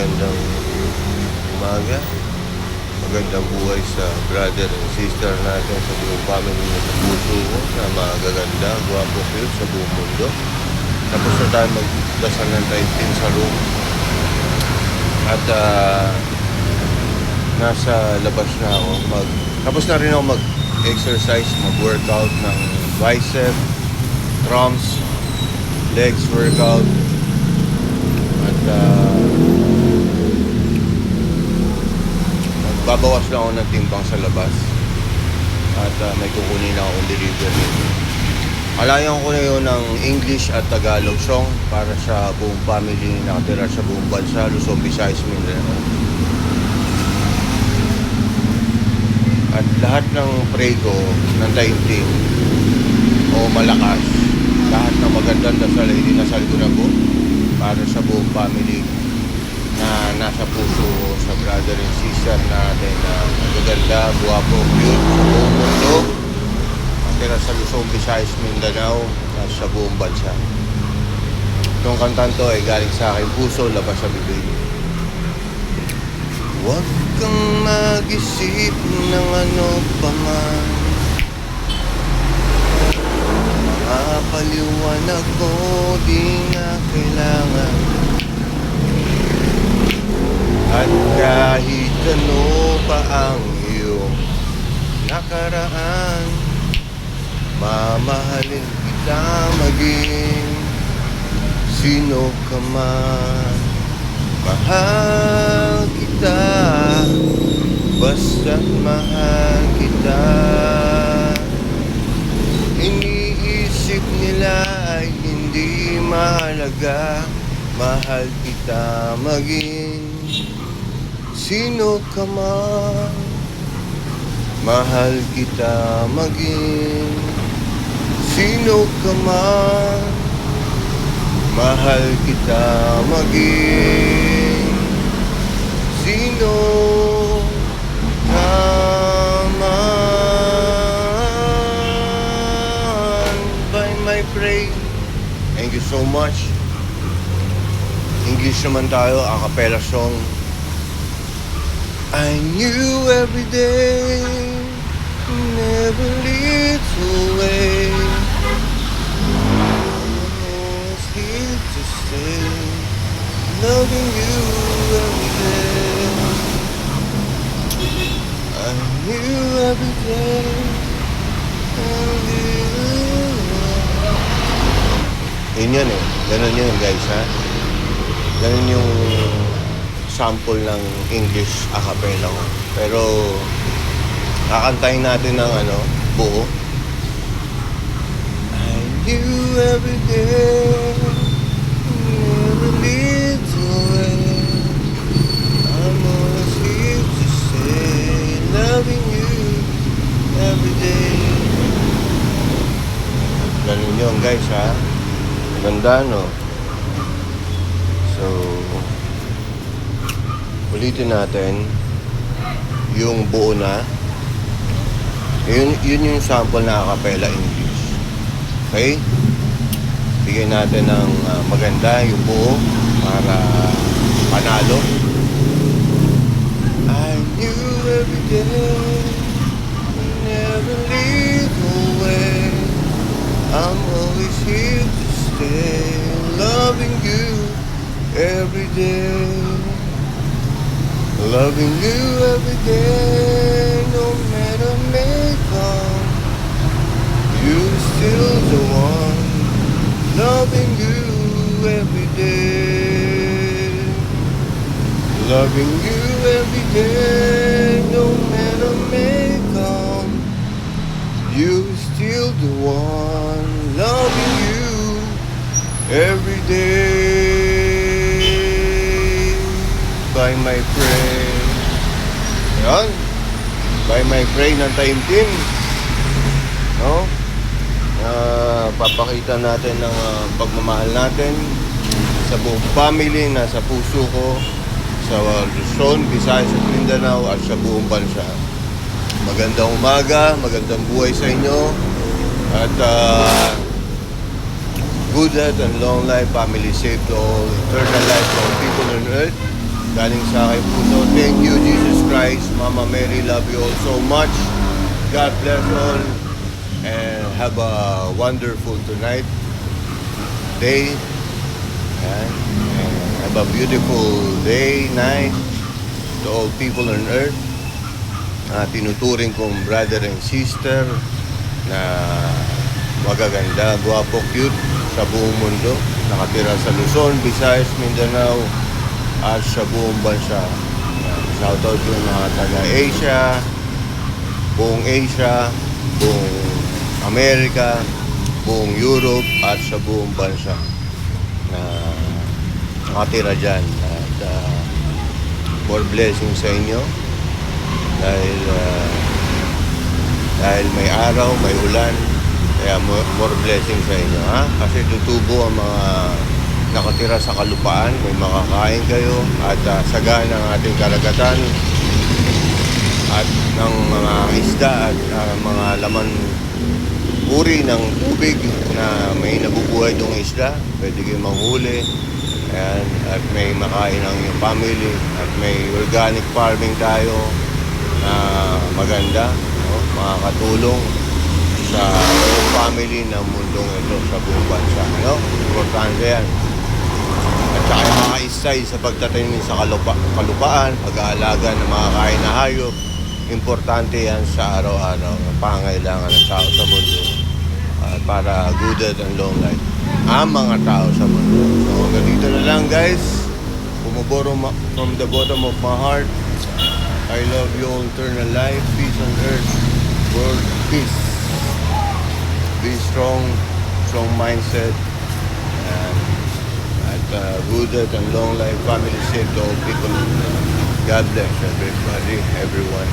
magandang umaga, magandang buhay sa brother and sister natin sa buong family na sa puso ko, na magaganda, gwapo, cute sa buong mundo. Tapos na tayo magdasal ng tayo sa room. At nasa labas na ako. Tapos na rin ako mag-exercise, mag-workout ng bicep, drums, legs workout. At babawas lang ako ng timbang sa labas. At may kukunin ako akong delivery. Alayan ko na yun ng English at Tagalog song para sa buong family na nakatira sa buong bansa, Luzon, Visayas, Mindanao. At lahat ng pray ko ng taimtim o malakas, lahat ng magandang dasal ay dinasal ko na po para sa buong family na nasa puso ko, sa brother and sister natin na magaganda, guwapo, cute sa buong mundo, nakatira sa Luzon, Visayas, Mindanao at sa buong bansa. Itong kantan to ay galing sa aking puso, labas sa bibig. Huwag kang mag-isip ng ano pa man, mga paliwanag ko di na kailangan. At kahit ano pa ang iyong nakaraan, mamahalin kita maging sino ka man. Mahal kita, basta't mahal kita. Iniisip nila ay hindi mahalaga. Mahal kita maging sino ka man. Mahal kita maging sino ka man. Mahal kita maging sino ka man. By my pray. Thank you so much. English naman tayo, a cappella song. I knew every day never leads away. Here to stay, loving you every day. I knew every day. Yun yun eh. Ganun yun guys ha. Ganun yung sample ng English a cappella ko. Pero kakantahin natin ng buo. You every day, never leads away. I'm always here to stay, loving you every day. Ganun yun guys ha. Ganda no. So ulitin natin yung buo na. Yun yung sample na a cappella English. Okay? Bigyan natin ng maganda yung buo para panalo. I knew every day never leave away. I'm always here to stay, loving you every day. Loving you every day, no matter may come. You're still the one, loving you every day. Loving you every day, no matter may come. You're still the one, loving you every day. By my prayer. Yan. By my prayer ng taimtim. No? Papakita natin ng pagmamahal natin sa buong family na sa puso ko, sa Luzon, Visayas at Mindanao at sa buong bansa. Magandang umaga, magandang buhay sa inyo at good health and long life, family safe to all, eternal life to all people on earth. galing sa aking puso. Thank you, Jesus Christ. Mama Mary, love you all so much. God bless all. And have a wonderful tonight, day. And have a beautiful day, night to all people on earth. Tinuturing kong brother and sister na magaganda, gwapo, cute sa buong mundo. Nakatira sa Luzon, Visayas, Mindanao at sa buong bansa. Shoutout yung mga taga-Asia, buong Amerika, buong Europe at sa buong bansa na nakatira dyan. At more blessings sa inyo dahil may araw, may ulan, kaya more blessings sa inyo, ha? Kasi tutubo ang mga nakatira sa kalupaan, may makakain kayo at sagaan ang ating karagatan at ng mga isda at mga laman uri ng tubig na may nabubuhay itong isda, pwede kayo manghuli. Ayan, at may makain ang iyong family at may organic farming tayo na maganda, no? Makakatulong sa buong family ng mundong ito sa buong bansa, no? Importante yan. At saka yung mga isay sa pagtatanim sa kalupaan, pag-aalaga ng mga kain na hayop, importante yan sa araw-araw na pangailangan ng tao sa mundo para good and long life ang mga tao sa mundo. So ganito na lang, guys. Bumuboro from the bottom of my heart. I love you all, eternal life, peace on earth, world peace. Be strong mindset, and good and long life, family safe to all people. God bless everybody, everyone.